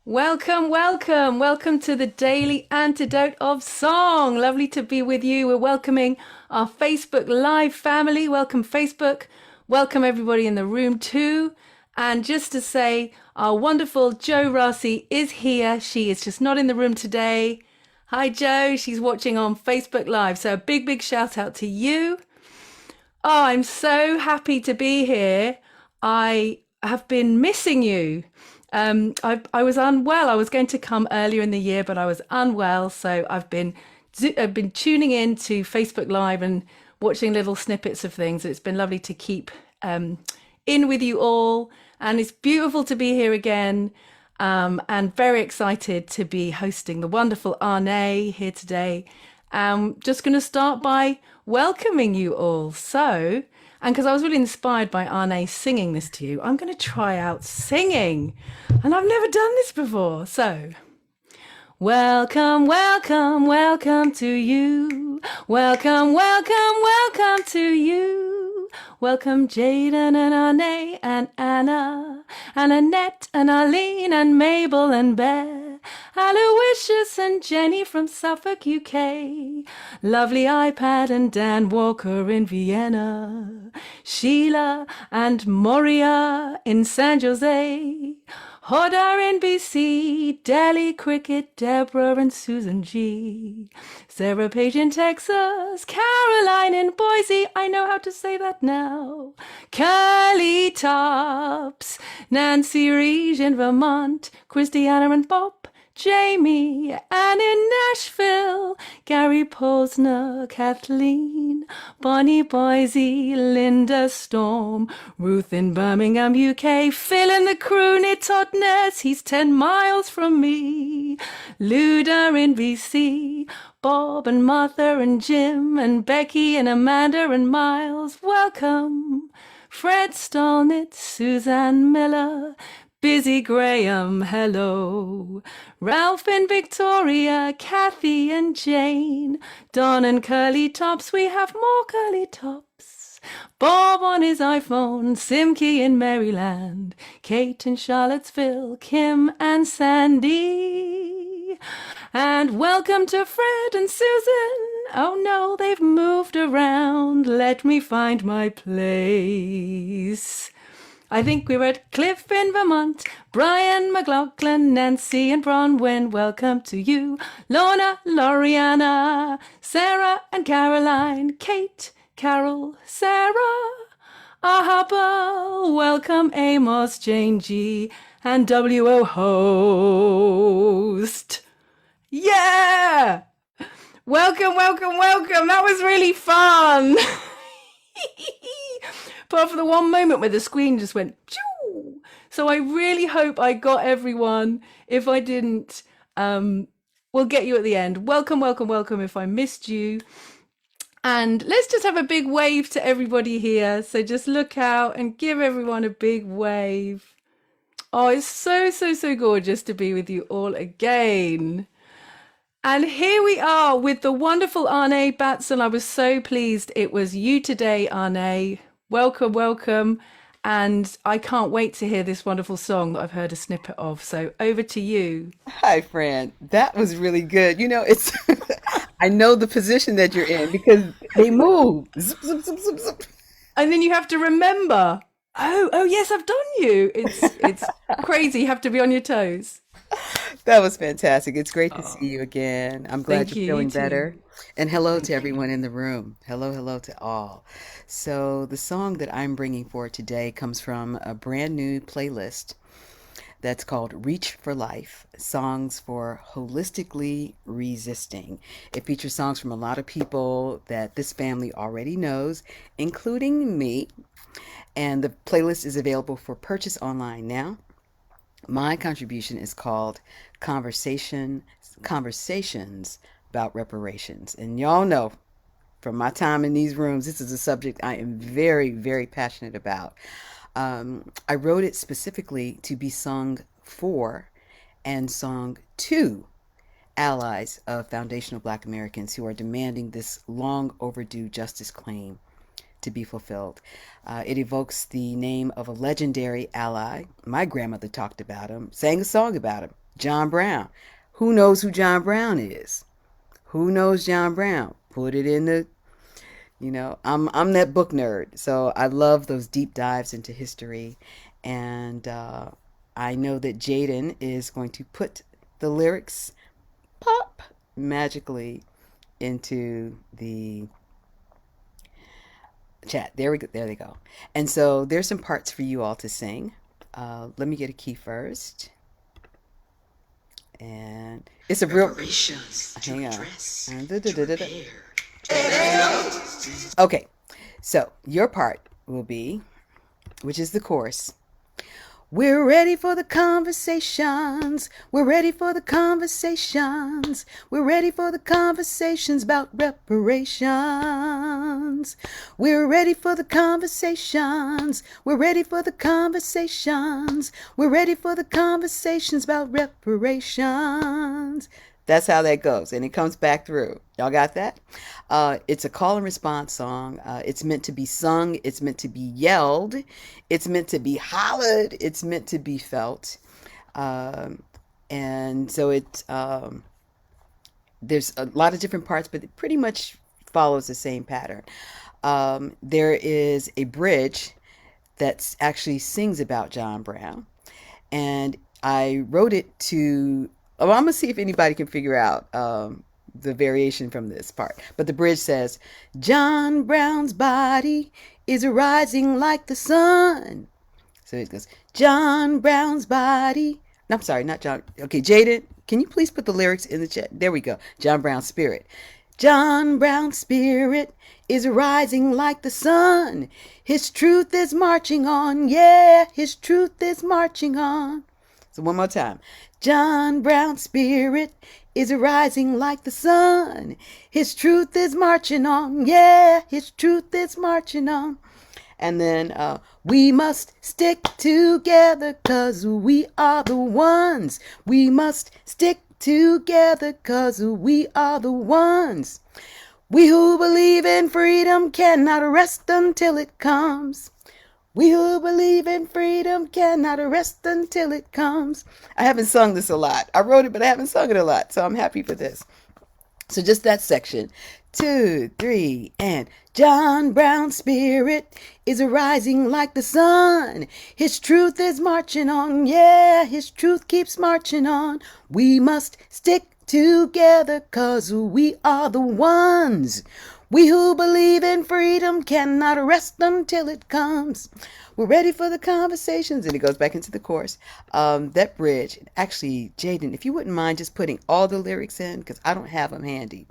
Welcome, welcome, welcome to the Daily Antidote of Song. Lovely to be with you. We're welcoming our Facebook Live family. Welcome, Facebook. Welcome, everybody in the room, too. And just to say, our wonderful Jo Rossi is here. She is just not in the room today. Hi, Jo. She's watching on Facebook Live. So a big, big shout out to you. Oh, I'm so happy to be here. I have been missing you. I was unwell. I was going to come earlier in the year, but I was unwell. So I've been tuning in to Facebook Live and watching little snippets of things. It's been lovely to keep in with you all. And it's beautiful to be here again. And very excited to be hosting the wonderful Arnaé here today. Just going to start by welcoming you all. And because I was really inspired by Arnaé singing this to you, I'm going to try out singing. And I've never done this before. So, welcome, welcome, welcome to you. Welcome, welcome, welcome to you. Welcome Jaden and Arnaé and Anna and Annette and Arlene and Mabel and Bear. Aloysius and Jenny from Suffolk, UK. Lovely iPad and Dan Walker in Vienna. Sheila and Moria in San Jose. Hodar in BC, Delhi Cricket, Deborah and Susan G. Sarah Page in Texas, Caroline in Boise, I know how to say that now. Curly Tops, Nancy Reege in Vermont, Christiana and Bob, Jamie, and in Nashville, Gary Posner, Kathleen, Bonnie Boise, Linda Storm, Ruth in Birmingham, UK, Phil in the crew near Totnes, he's 10 miles from me, Luda in BC, Bob and Martha and Jim and Becky and Amanda and Miles, welcome. Fred Stolnitz, Suzanne Miller, Busy Graham, hello. Ralph and Victoria, Kathy and Jane, Don and Curly Tops, we have more Curly Tops. Bob on his iPhone, Simke in Maryland, Kate in Charlottesville, Kim and Sandy. And welcome to Fred and Susan. Oh no, they've moved around. Let me find my place. I think we were at Cliff in Vermont, Brian McLaughlin, Nancy and Bronwyn, welcome to you. Lorna, Loriana, Sarah and Caroline, Kate, Carol, Sarah, Ahaba, welcome Amos, Jane G, and WO host. Yeah! Welcome, welcome, welcome. That was really fun. Apart from the one moment where the screen just went, Choo! So I really hope I got everyone. If I didn't, we'll get you at the end. Welcome, welcome, welcome if I missed you. And let's just have a big wave to everybody here. So just look out and give everyone a big wave. Oh, it's so, so, so gorgeous to be with you all again. And here we are with the wonderful Arnaé Batson. I was so pleased it was you today, Arnaé. Welcome, welcome. And I can't wait to hear this wonderful song that I've heard a snippet of. So over to you. Hi, Fran. That was really good. It's I know the position that you're in because they move. Zip, zip, zip, zip, zip. And then you have to remember, oh yes, I've done you. It's crazy. You have to be on your toes. That was fantastic. It's great to see Oh, you again. I'm glad thank you're you. You feeling too. better. And hello to Thank you. everyone in the room. Hello, hello to all. So, the song that I'm bringing for today comes from a brand new playlist that's called Reach for Life, Songs for Holistically Resisting. It features songs from a lot of people that this family already knows, including me. And the playlist is available for purchase online now. My contribution is called Conversations about Reparations. And y'all know from my time in these rooms, this is a subject I am very, very passionate about. I wrote it specifically to be sung for and sung to allies of foundational Black Americans who are demanding this long overdue justice claim to be fulfilled. It evokes the name of a legendary ally. My grandmother talked about him, sang a song about him, John Brown. Who knows who John Brown is? Who knows John Brown? Put it in the, I'm that book nerd, so I love those deep dives into history, and I know that Jaden is going to put the lyrics pop magically into the chat. There we go. There they go. And so there's some parts for you all to sing. Let me get a key first. And it's a real. Hang on. Okay, so your part will be, which is the chorus. We're ready for the conversations. We're ready for the conversations. We're ready for the conversations about reparations. We're ready for the conversations. We're ready for the conversations. We're ready for the conversations about reparations. That's how that goes, and it comes back through. Y'all got that? It's a call and response song. It's meant to be sung. It's meant to be yelled. It's meant to be hollered. It's meant to be felt. And so there's a lot of different parts, but it pretty much follows the same pattern. There is a bridge that actually sings about John Brown, and I wrote it to. Oh, I'm going to see if anybody can figure out the variation from this part. But the bridge says, John Brown's body is rising like the sun. So it goes, John Brown's body. No, I'm sorry, not John. Okay, Jaden, can you please put the lyrics in the chat? There we go. John Brown's spirit. John Brown's spirit is rising like the sun. His truth is marching on. Yeah, his truth is marching on. So one more time. John Brown's spirit is rising like the sun. His truth is marching on. Yeah, his truth is marching on. And then we must stick together 'cause we are the ones. We must stick together 'cause we are the ones. We who believe in freedom cannot rest until it comes. We who believe in freedom cannot rest until it comes. I haven't sung this a lot. I wrote it, but I haven't sung it a lot, so I'm happy for this. So just that section. 2, 3, and John Brown's spirit is rising like the sun. His truth is marching on. Yeah, his truth keeps marching on. We must stick together 'cause we are the ones. We who believe in freedom cannot rest until it comes. We're ready for the conversations. And it goes back into the chorus. That bridge, actually, Jaden, if you wouldn't mind just putting all the lyrics in, because I don't have them handy.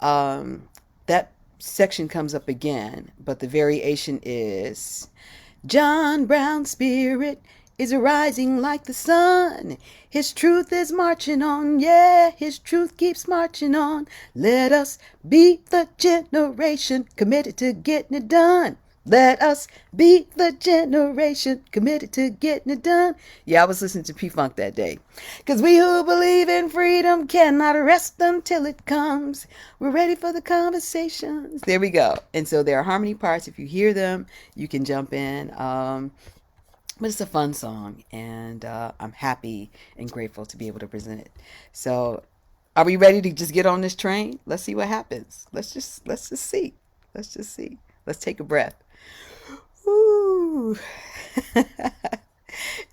That section comes up again, but the variation is, John Brown's spirit is rising like the sun. His truth is marching on. Yeah, his truth keeps marching on. Let us be the generation committed to getting it done. Let us be the generation committed to getting it done. Yeah, I was listening to P-Funk that day. 'Cause we who believe in freedom cannot rest until it comes. We're ready for the conversations. There we go. And so there are harmony parts. If you hear them, you can jump in. But it's a fun song, and I'm happy and grateful to be able to present it. So are we ready to just get on this train? Let's see what happens. Let's just see. Let's just see. Let's take a breath. Ooh.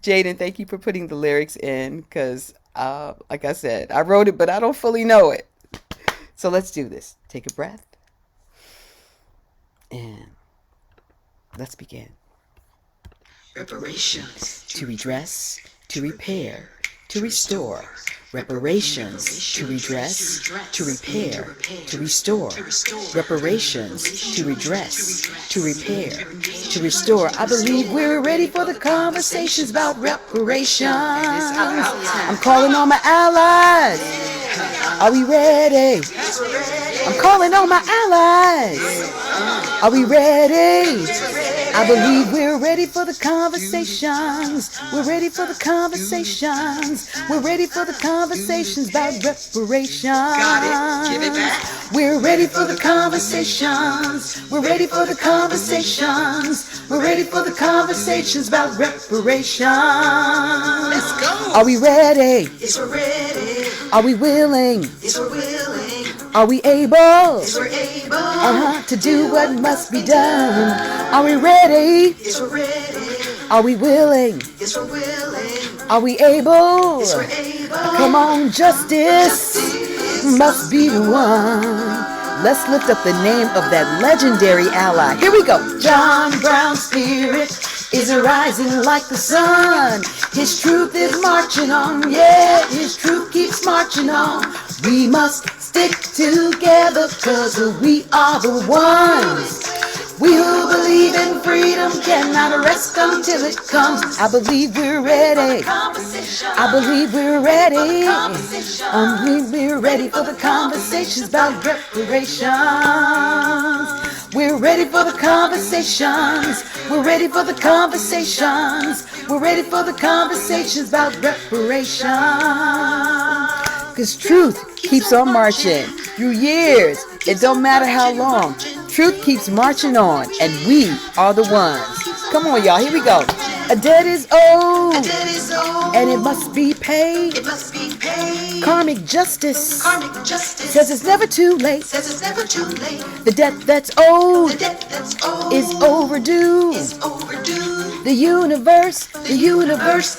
Jaden, thank you for putting the lyrics in, because like I said, I wrote it, but I don't fully know it. So let's do this. Take a breath. And let's begin. Reparations, to redress, to repair, to restore. Reparations, to redress, to repair, to restore. Reparations, to redress, to repair, to restore. I believe we're ready for the conversations about reparations. I'm calling on my allies. Are we ready? I'm calling on my allies. Are we ready? I believe we're ready for the conversations. We're ready for the conversations. We're ready for the conversations about reparations. Got it. Give it back. We're ready for the conversations. We're ready for the conversations. We're ready for the conversations about reparations. Let's go. Are we ready? Yes, we're ready. Are we willing? Yes, we're willing. Are we able? Yes, we're able. To do what must be done. Are we ready? Yes, we're ready. Are we willing? Yes, we're willing. Are we able? Yes, we're able. Come on, justice must be the one. Let's lift up the name of that legendary ally. Here we go. John Brown's spirit is rising like the sun. His truth is marching on. Yeah, his truth keeps marching on. We must stick together because we are the ones. We who believe in freedom cannot rest until it comes. I believe we're ready. I believe we're ready. We're ready for the conversations about reparations. We're ready for the conversations. We're ready for the conversations. We're ready for the conversations about reparations. Because truth keeps on marching through years. It don't matter how long. Truth keeps marching on, and we are the ones. Come on, y'all. Here we go. A debt is owed, and it must be paid. It must be paid. Karmic justice Karmic justice says it's never too late. says it's never too late. The debt that's owed The debt that's owed is overdue. is overdue. The universe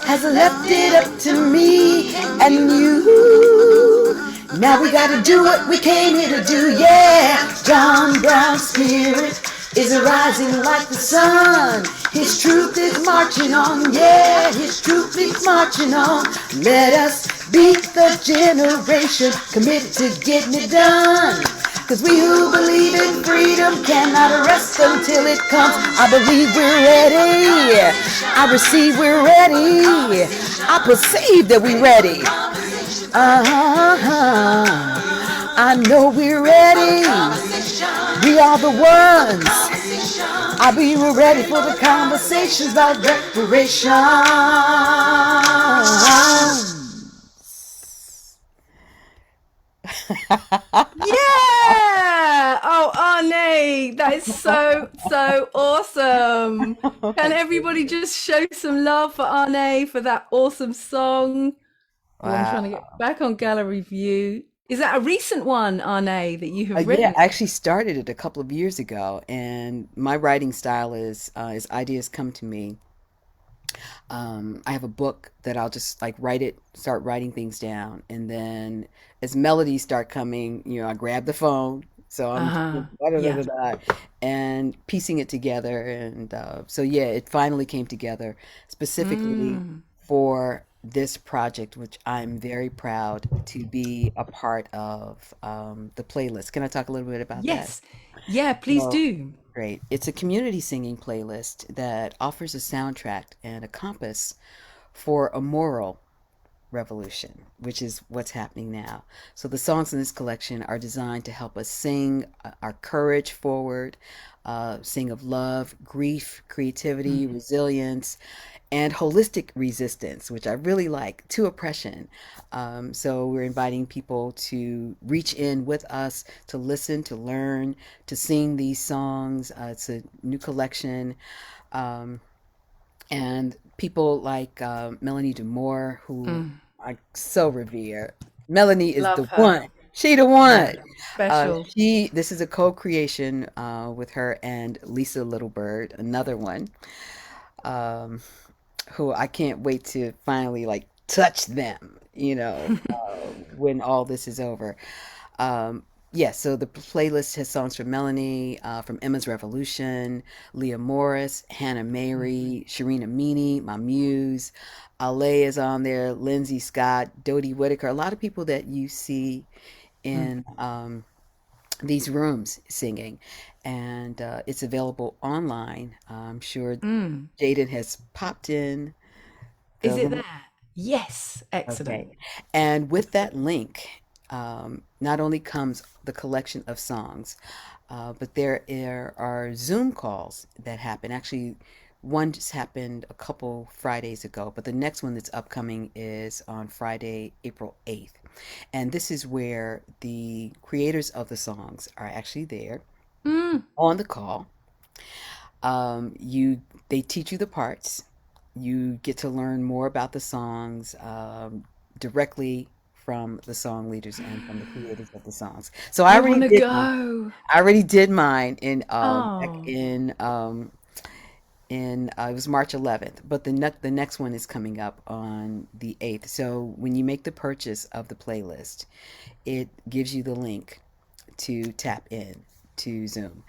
has left it up to me and you. Now we gotta do what we came here to do, yeah. John Brown's spirit is rising like the sun. His truth is marching on, yeah. His truth is marching on. Let us be the generation committed to getting it done. Cause we who believe in freedom cannot rest until it comes. I believe we're ready. I receive we're ready. I perceive that we're ready. I know we're ready. We are the ones. I be ready for the conversations about reparations. Yeah! Oh, Arnaé, that is so awesome. Can everybody just show some love for Arnaé for that awesome song? Oh, I'm trying to get Wow. back on gallery view. Is that a recent one, Arnaé, that you have Yeah, written? I actually started it a couple of years ago, and my writing style is as ideas come to me. I have a book that I'll just like write it, start writing things down, and then as melodies start coming, I grab the phone. So I'm Uh-huh. da, da, da, Yeah. da, da, and piecing it together, and so yeah, it finally came together specifically Mm. for this project, which I'm very proud to be a part of. The playlist. Can I talk a little bit about that? Yes. Yeah, please Well, do. great. It's a community singing playlist that offers a soundtrack and a compass for a moral revolution, which is what's happening now. So the songs in this collection are designed to help us sing our courage forward, sing of love, grief, creativity, Mm. resilience, and holistic resistance, which I really like, to oppression. So we're inviting people to reach in with us, to listen, to learn, to sing these songs. It's a new collection. Um, and people like Melanie Demore, who Mm. I so revere. Melanie is the Love one. her. She the one. Yeah. Special. This is a co-creation with her and Lisa Littlebird, another one, um, who I can't wait to finally like touch them, when all this is over. Um, yeah, so the playlist has songs from Melanie, from Emma's Revolution, Leah Morris, Hannah Mhm. Mary, Sharina Meany, my muse. Ale is on there, Lindsay Scott, Dodie Whitaker, a lot of people that you see Mm. in these rooms singing. And it's available online. I'm sure Mm. Jaden has popped in the Is it link. there? Yes. Okay. Excellent. And with that link, not only comes the collection of songs, but are Zoom calls that happen. Actually, one just happened a couple Fridays ago, but the next one that's upcoming is on Friday, April 8th. And this is where the creators of the songs are actually there Mm. on the call. You They teach you the parts, You get to learn more about the songs directly from the song leaders and from the creators of the songs. So I I already want to did mine. go. I already did mine in back Oh, in it was March 11th, but the next one is coming up on the 8th. So when you make the purchase of the playlist, it gives you the link to tap in to Zoom.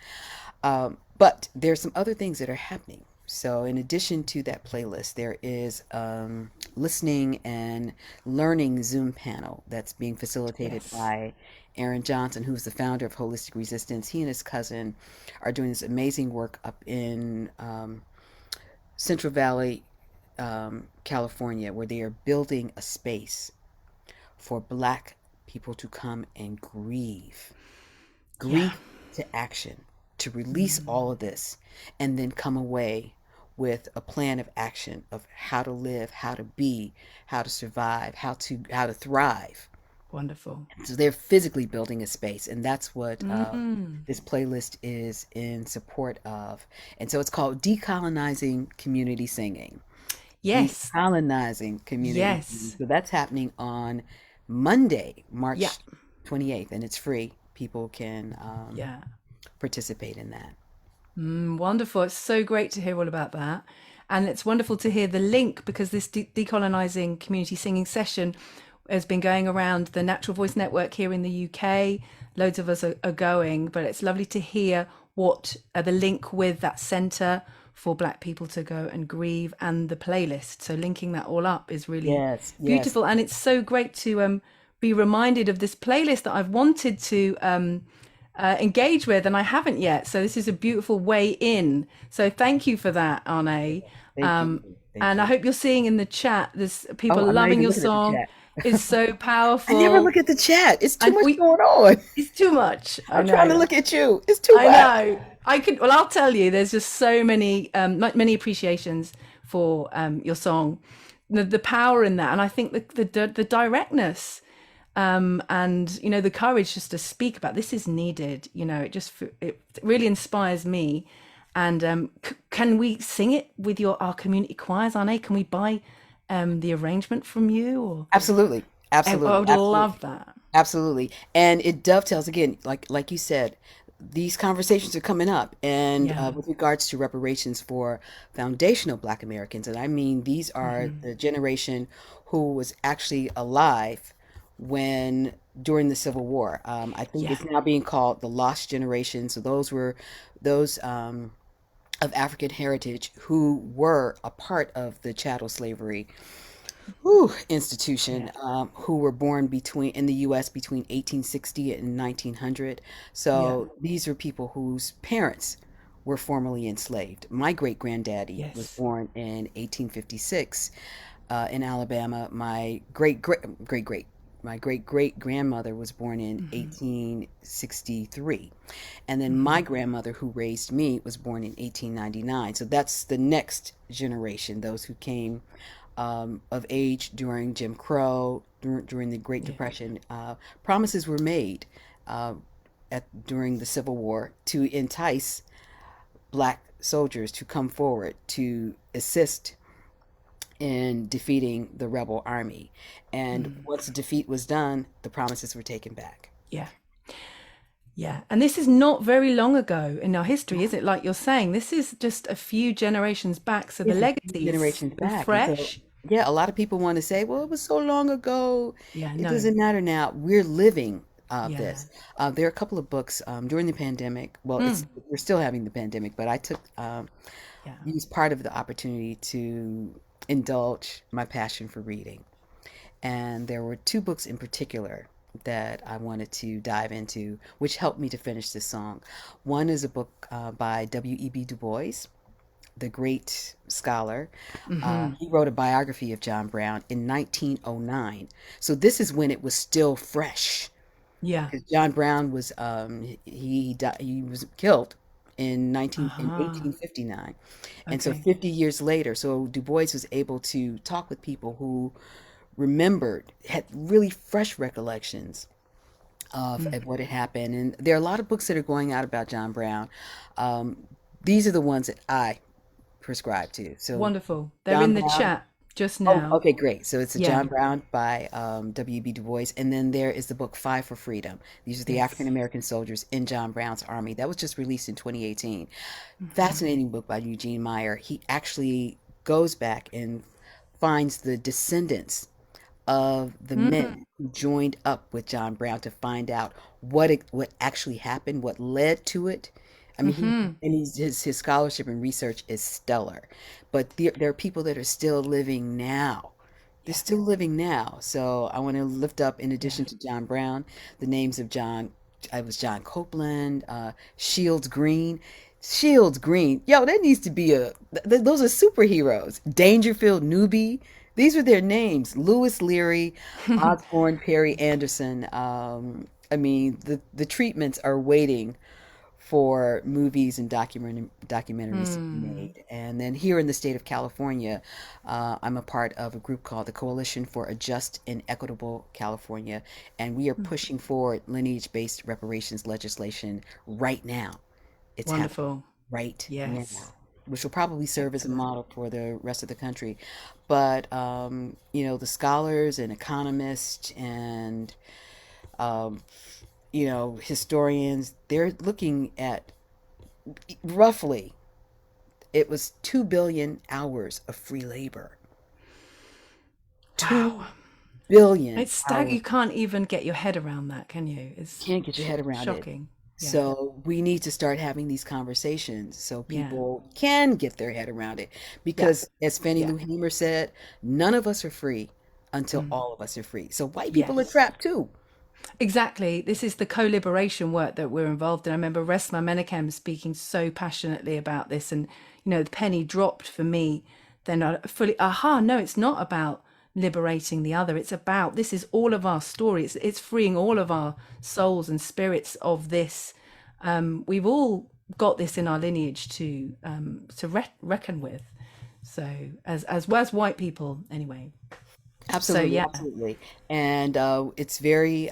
But there's some other things that are happening. So in addition to that playlist, there is listening and learning Zoom panel that's being facilitated yes. by Aaron Johnson, who's the founder of Holistic Resistance. He and his cousin are doing this amazing work up in Central Valley, California, where they are building a space for Black people to come and Yeah. grief to action, to release all of this, and then come away with a plan of action of how to live, how to be, how to survive, how to thrive. Wonderful. So they're physically building a space, and that's what Mm. this playlist is in support of. And so it's called Decolonizing Community Singing. Yes. Decolonizing Community Singing. Yes. So that's happening on Monday, Yeah. March 28th, and it's free. People can Yeah. participate in that. Wonderful. It's so great to hear all about that. And it's wonderful to hear the link because this decolonizing community singing session has been going around the Natural Voice Network here in the UK. Loads of us are going, but it's lovely to hear what the link with that centre for Black people to go and grieve and the playlist. So linking that all up is really Yes, yes. beautiful. And it's so great to be reminded of this playlist that I've wanted to engage with and I haven't yet. So this is a beautiful way in. So thank you for that, Arnaé. Thank you. Thank And I you. hope you're seeing in the chat, there's people Oh, I'm not loving even your looking at the song. chat. Is so I never powerful. look at the chat. It's too And much we, going on. it's too much. I I'm trying to know. look at you. It's too I much. know. I could. Well, I'll tell you. There's just so many, many appreciations for your song, the power in that, and I think the directness, and the courage just to speak about this is needed. It really inspires me. And can we sing it with our community choirs, Arne? Can we buy the arrangement from you? Or Absolutely. I Absolutely. would love Absolutely. that. Absolutely. And it dovetails again, like you said, these conversations are coming up, and Yeah. with regards to reparations for foundational Black Americans, and I mean these are the generation who was actually alive when during the Civil War. I think Yeah. it's now being called the Lost Generation. So those were those of African heritage who were a part of the chattel slavery institution, Yeah. who were born between in the U.S. between 1860 and 1900. Yeah. So these are people whose parents were formerly enslaved. My great granddaddy was Yes. born in 1856 in Alabama. My great grandmother was born in 1863. And then my grandmother, who raised me, was born in 1899. So that's the next generation, those who came of age during Jim Crow, during the Great Yeah. Depression. Promises were made during the Civil War to entice Black soldiers to come forward to assist in defeating the rebel army. And once the defeat was done, the promises were taken back. Yeah. Yeah. And this is not very long ago in our history, is it? Like you're saying, this is just a few generations back. So the It's a few legacy is generations still back. And so, fresh. yeah, a lot of people want to say, well, it was so long ago. Yeah. It No. doesn't matter now. We're living Yeah. this. There are a couple of books during the pandemic. Well, we're still having the pandemic, but I took Yeah. used part of the opportunity to indulge my passion for reading. And there were two books in particular that I wanted to dive into, which helped me to finish this song. One is a book by W.E.B. Du Bois, the great scholar. He wrote a biography of John Brown in 1909. So this is when it was still fresh. Yeah. Because John Brown was he was killed in Uh-huh. 1859, and so Okay. 50 years later, so Du Bois was able to talk with people who had really fresh recollections of what had happened. And there are a lot of books that are going out about John Brown. These are the ones that I prescribe to. So Wonderful. They're John in the Brown. chat just Oh, now. okay, great. So it's a Yeah. John Brown by W.B. Du Bois, and then there is the book Five for Freedom. These are the African Yes. American soldiers in John Brown's army. That was just released in 2018. Hmm. Fascinating book by Eugene Meyer. He actually goes back and finds the descendants of the Mm. men who joined up with John Brown to find out what actually happened, what led to it. I mean, Hmm. his scholarship and research is stellar, but there are people that are still living now. They're Yeah. still living now. So I want to lift up, in Yeah. addition to John Brown, the names of John. I was John Copeland, Shields Green. Shields Green. Yo, that needs to be those are superheroes. Dangerfield Newby. These were their names. Lewis Leary, Osborne Perry Anderson. I mean, the treatments are waiting for movies and documentaries to be Hmm. made. And then here in the state of California, I'm a part of a group called the Coalition for a Just and Equitable California, and we are pushing forward lineage-based reparations legislation right now. It's happening Wonderful. right now, Yes. which will probably serve as a Excellent. model for the rest of the country. But the scholars and economists and um, historians, they're looking at roughly it was 2 billion hours of free labor. Wow. 2 billion It's hours. you can't even get your head around that, can you? It's Can't get your head around it. shocking. Yeah. So we need to start having these conversations so Yeah. people can get their head around it. Yeah. Because as Fannie Yeah. Lou Hamer said, none of us are free until Mm. all of us are free. So white people are Yes. trapped too. Exactly. This is the co-liberation work that we're involved in. I remember Resma Menakem speaking so passionately about this, and the penny dropped for me. Then I fully, aha, no, it's not about liberating the other. It's about, this is all of our story. It's freeing all of our souls and spirits of this. We've all got this in our lineage to reckon with. So as well as white people, anyway. So Absolutely, yeah. absolutely. And it's very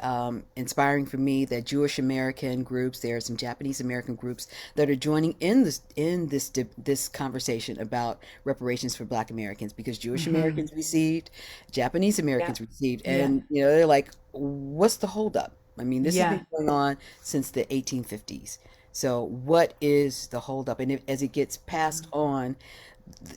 inspiring for me that Jewish American groups, there are some Japanese American groups that are joining in this conversation about reparations for Black Americans, because Jewish Hmm. Americans received, Japanese Yeah. Americans received, Yeah. and they're like, what's the holdup? I mean, this has Yeah. been going on since the 1850s. So what is the holdup? And as it gets passed on,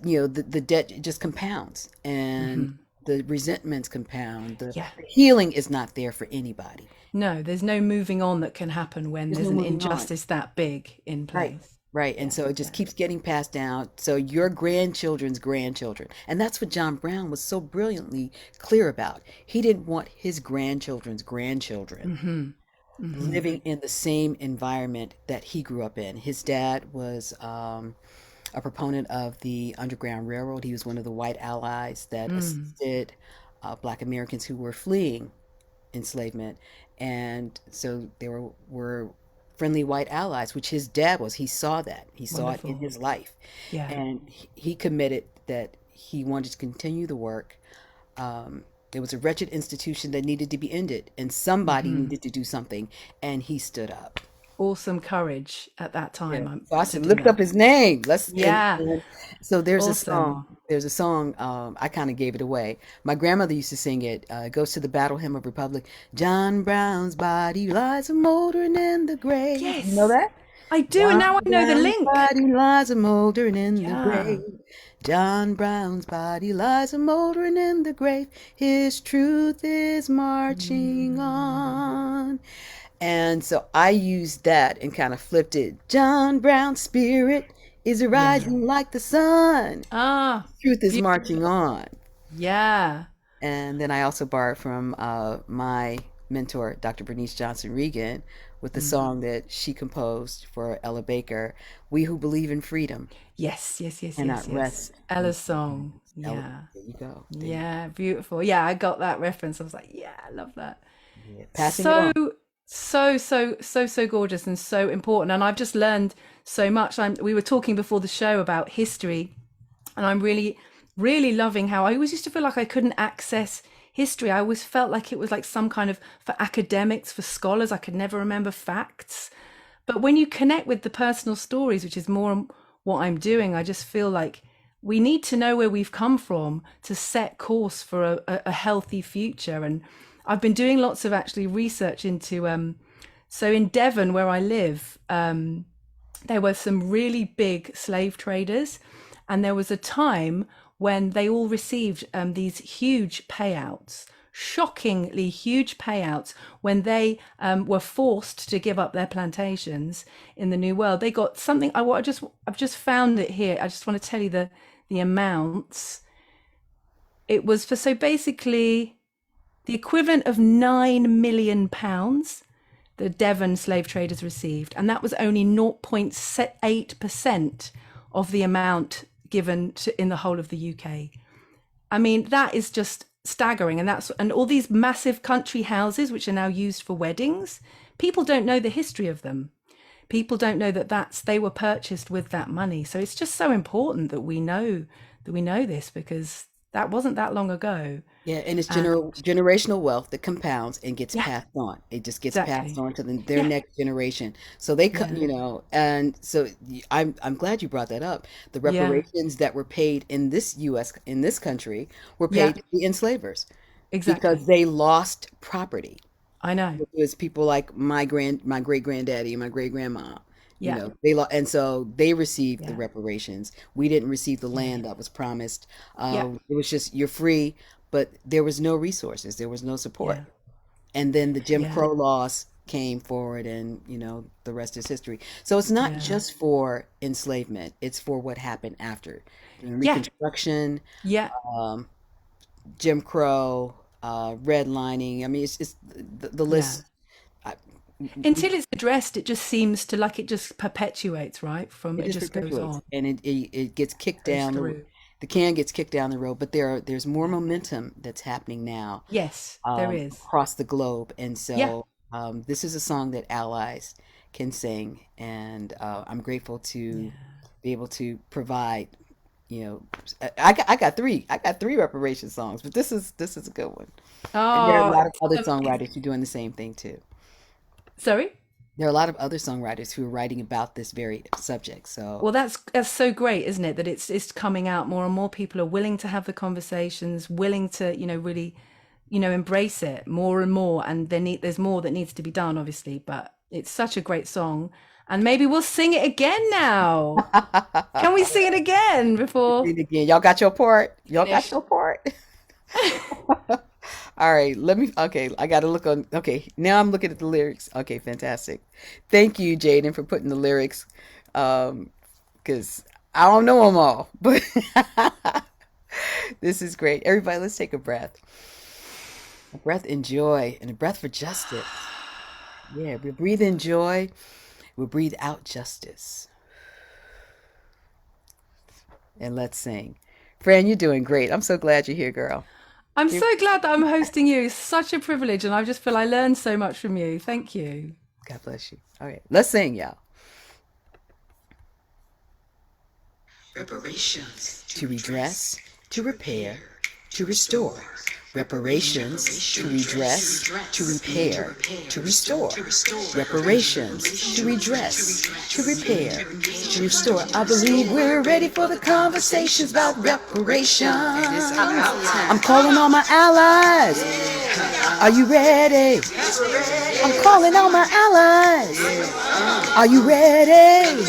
the debt just compounds, and Hmm. the resentments compound. The Yeah. healing is not there for anybody. No, there's no moving on that can happen when There's there's no an moving on. injustice that big in Right. place. Right. And Yeah, so it just yeah. keeps getting passed down. So your grandchildren's grandchildren. And that's what John Brown was so brilliantly clear about. He didn't want his grandchildren's grandchildren Hmm. Hmm. living in the same environment that he grew up in. His dad was a proponent of the Underground Railroad. He was one of the white allies that Mm. assisted Black Americans who were fleeing enslavement. And so there were friendly white allies, which his dad was. He saw that. He saw it in Wonderful. his life. Yeah. And he committed that he wanted to continue the work. It was a wretched institution that needed to be ended, and somebody Hmm. needed to do something, and he stood up. Awesome courage at that Yeah. time So I to said, do look up that. his name. Yeah. And so there's a song. Awesome. There's a song. I kind of gave it away. My grandmother used to sing it. It goes to the Battle Hymn of Republic. John Brown's body lies a moldering in the grave. You know Yes, that? I do. And John now I know the Brown's link. body lies a moldering in the Yeah. grave. John Brown's body lies a moldering in the grave. His truth is marching Mm. on. And so I used that and kind of flipped it. John Brown's spirit is Yeah. rising like the sun. Ah, Truth is beautiful. marching on. Yeah. And then I also borrowed from my mentor, Dr. Bernice Johnson Regan, with the Mm. song that she composed for Ella Baker, We Who Believe in Freedom Yes, yes, yes, yes, Cannot yes. Rest Ella's Until. song. Ella, Yeah. there you go. There you Yeah, beautiful. Yeah, I got that reference. I was like, yeah, I love that. go. Yeah. Passing it So, on. so gorgeous and so important. And I've just learned so much. We were talking before the show about history, and I'm really, really loving how I always used to feel like I couldn't access history. I always felt like it was like some kind of, for academics, for scholars, I could never remember facts. But when you connect with the personal stories, which is what I'm doing. I just feel like we need to know where we've come from to set course for a healthy future. And I've been doing lots of actually research into, so in Devon, where I live, there were some really big slave traders. And there was a time when they all received these huge payouts, shockingly huge payouts, when they were forced to give up their plantations in the New World. They got something. I've just found it here. I just want to tell you the amounts. It was for, so basically the equivalent of £9 million the Devon slave traders received, and that was only 0.8% of the amount given in the whole of the UK. I mean, that is just staggering. And all these massive country houses, which are now used for weddings, people don't know the history of them. People don't know that they were purchased with that money. So it's just so important that we know this, because that wasn't that long ago. Yeah, and it's generational wealth that compounds and gets passed on. It just gets passed on to their next generation. So they, and so I'm glad you brought that up. The reparations that were paid in this country were paid to the enslavers, because they lost property. I know. It was people like my great granddaddy and my great grandma. Yeah. And so they received the reparations. We didn't receive the land that was promised. It was just, you're free, but there was no resources. There was no support. Yeah. And then the Jim Crow laws came forward, and, the rest is history. So it's not just for enslavement. It's for what happened after. Reconstruction, Jim Crow, redlining. I mean, it's the list. Until it's addressed, it just seems to, like, it just perpetuates, right? It just goes on, and it gets kicked down. The can gets kicked down the road, but there's more momentum that's happening now. Yes, there is, across the globe, and so this is a song that allies can sing, and I'm grateful to be able to provide. I got three reparation songs, but this is a good one. And there are a lot of other songwriters who are doing the same thing too. Sorry? There are a lot of other songwriters who are writing about this very subject. So, well, that's so great, isn't it? That it's coming out more and more. People are willing to have the conversations, willing to, really, embrace it more and more. And there's more that needs to be done, obviously. But it's such a great song, and maybe we'll sing it again now. Can we sing it again before? Sing it again. Y'all got your part. Got your part. All right, I got to look on. Okay, now I'm looking at the lyrics. Okay, fantastic. Thank you, Jaden, for putting the lyrics, because I don't know them all, but this is great. Everybody, let's take a breath. A breath in joy and a breath for justice. Yeah, we breathe in joy, we breathe out justice. And let's sing. Fran, you're doing great. I'm so glad you're here, girl. I'm so glad that I'm hosting you. It's such a privilege, and I just feel I learned so much from you. Thank you. God bless you. All right, let's sing, y'all. Reparations. To redress, to repair, to restore. Reparations, to redress, to repair, to restore. Reparations, to redress, to repair, to restore. I believe we're ready for the conversations about reparations. I'm calling all my allies. Are you ready? I'm calling all my allies. Are you ready?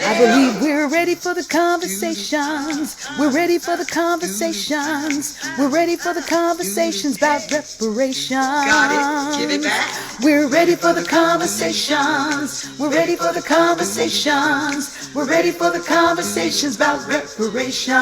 I believe we're ready for the conversations. We're ready for the conversations. We're ready for the conversations about reparations. Got it. Give it back. We're ready for the conversations. We're ready for the conversations. We're ready for the conversations about reparations.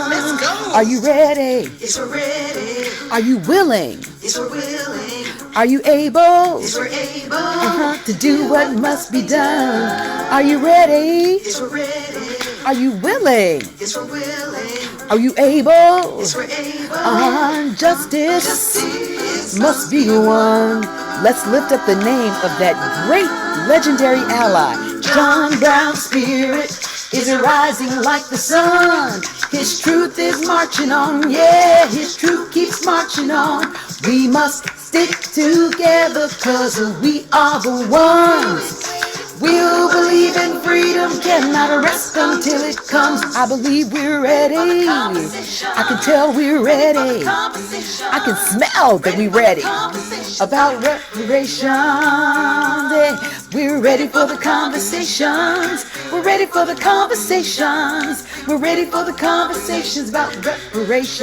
Let's go. Are you ready? Yes, we're ready. Are you willing? Yes, we're willing. Are you able? Yes, we're able. To do what must be done. Are you ready? Yes, we're ready. Are you willing? Yes, we're willing. Are you able? Yes, we're able. Justice must be won. Let's lift up the name of that great legendary ally. John Brown's spirit is rising like the sun. His truth is marching on. Yeah, his truth keeps marching on. We must stick together, 'cause we are the ones. We who believe in freedom cannot rest until it comes. I believe we're ready. I can tell we're ready. I can smell that we're ready. About reparations. Yeah. We're ready for the conversations. We're ready for the conversations. We're ready for the conversations about reparations.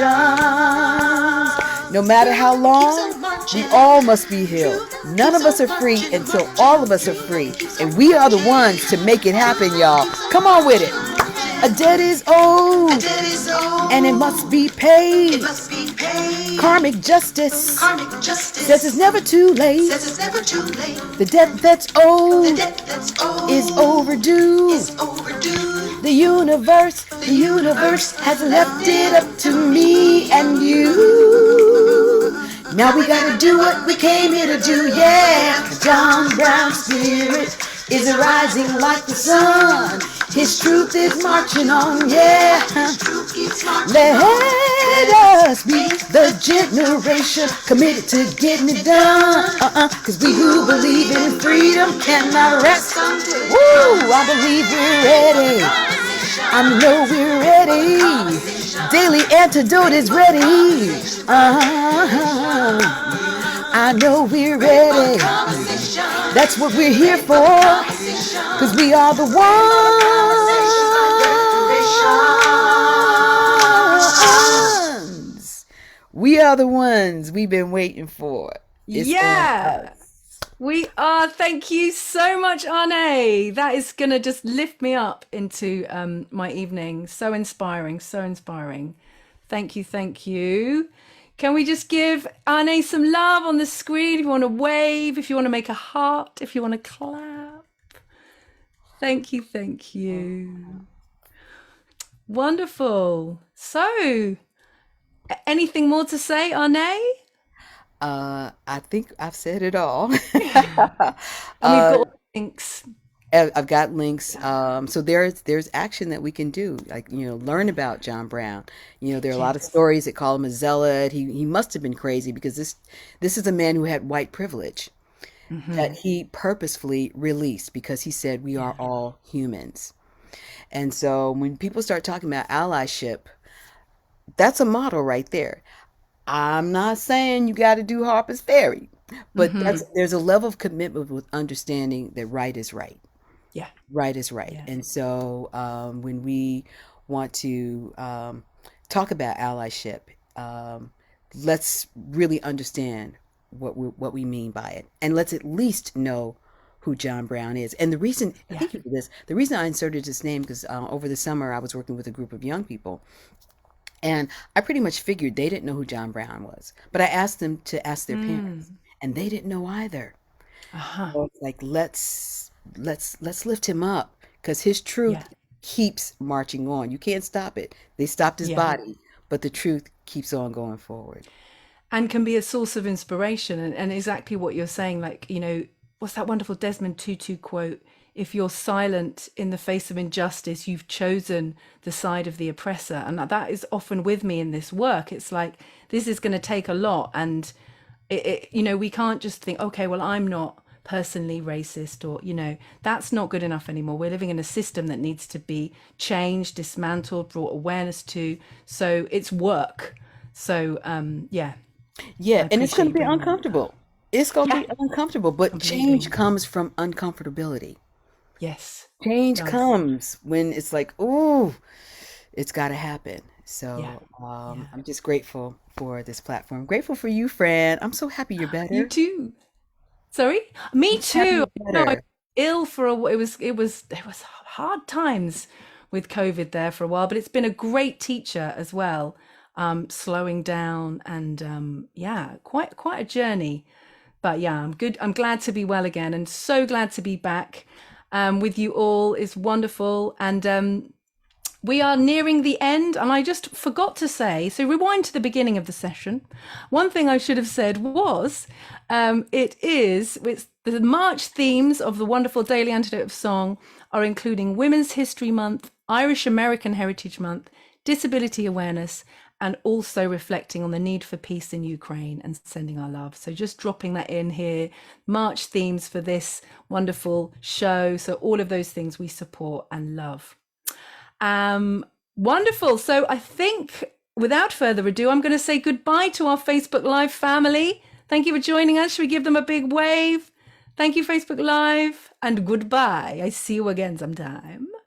No matter how long, we all must be healed. None of us are free until all of us are free. And we are the ones to make it happen, y'all. Come on with it. A debt is owed, and it must be paid. Karmic justice says it's never too late. The debt that's owed is overdue. The universe has left it up to me and you. Now we gotta do what we came here to do, yeah. John Brown's spirit is rising like the sun. His truth is marching on, yeah. Let us be the generation committed to getting it done. Cause we who believe in freedom cannot rest. Woo, I believe we're ready. I know we're ready. Daily Antidote is ready. I know we're ready. That's what we're here for. Cause we are the ones. We are the ones we've been waiting for. It's Yeah, we are. Thank you so much, Arnaé. That is going to just lift me up into my evening. So inspiring, so inspiring. Thank you, thank you. Can we just give Arnaé some love on the screen? If you want to wave, if you want to make a heart, if you want to clap. Thank you, thank you. Wonderful. So, anything more to say, Arnaé? I think I've said it all. And we've got all the links. I've got links. So there's action that we can do. Like, learn about John Brown. There are a lot of Yes. stories that call him a zealot. He must have been crazy because this is a man who had white privilege that he purposefully released because he said we are all humans. And so when people start talking about allyship, that's a model right there. I'm not saying you got to do Harper's Ferry, but there's a level of commitment with understanding that right is right. Yeah. Right is right. Yeah. And so when we want to talk about allyship, let's really understand what we mean by it. And let's at least know who John Brown is. And the reason, thank you for this, the reason I inserted his name, because over the summer I was working with a group of young people. And I pretty much figured they didn't know who John Brown was. But I asked them to ask their parents, and they didn't know either. Uh-huh. So it's like let's lift him up because his truth Yeah. keeps marching on. You can't stop it. They stopped his Yeah. body, but the truth keeps on going forward. And can be a source of inspiration. And exactly what you're saying, like, what's that wonderful Desmond Tutu quote? If you're silent in the face of injustice, you've chosen the side of the oppressor. And that is often with me in this work. It's like, this is going to take a lot. And, we can't just think, okay, well, I'm not personally racist or, that's not good enough anymore. We're living in a system that needs to be changed, dismantled, brought awareness to. So it's work. So, yeah. Yeah, and it's appreciate going you to be bringing that uncomfortable. It's going to Yeah, be uncomfortable, but change completely. comes from uncomfortability. Yes, it Change does. comes when it's like, ooh, it's got to happen. Yeah, So yeah. I'm just grateful for this platform. Grateful for you, Fran. I'm so happy you're You better. too. Sorry? Me I'm happy too. you're No, I was better. ill for it was hard times with COVID there for a while, but it's been a great teacher as well. Slowing down and yeah, quite a journey. But yeah, I'm good. I'm glad to be well again and so glad to be back with you all. It's wonderful. And we are nearing the end, and I just forgot to say, so rewind to the beginning of the session. One thing I should have said was it's the March themes of the wonderful Daily Antidote of Song are including Women's History Month, Irish American Heritage Month, disability awareness, and also reflecting on the need for peace in Ukraine and sending our love. So just dropping that in here, March themes for this wonderful show. So all of those things we support and love. Wonderful. So I think without further ado, I'm going to say goodbye to our Facebook Live family. Thank you for joining us. Should we give them a big wave? Thank you, Facebook Live, and goodbye. I see you again sometime.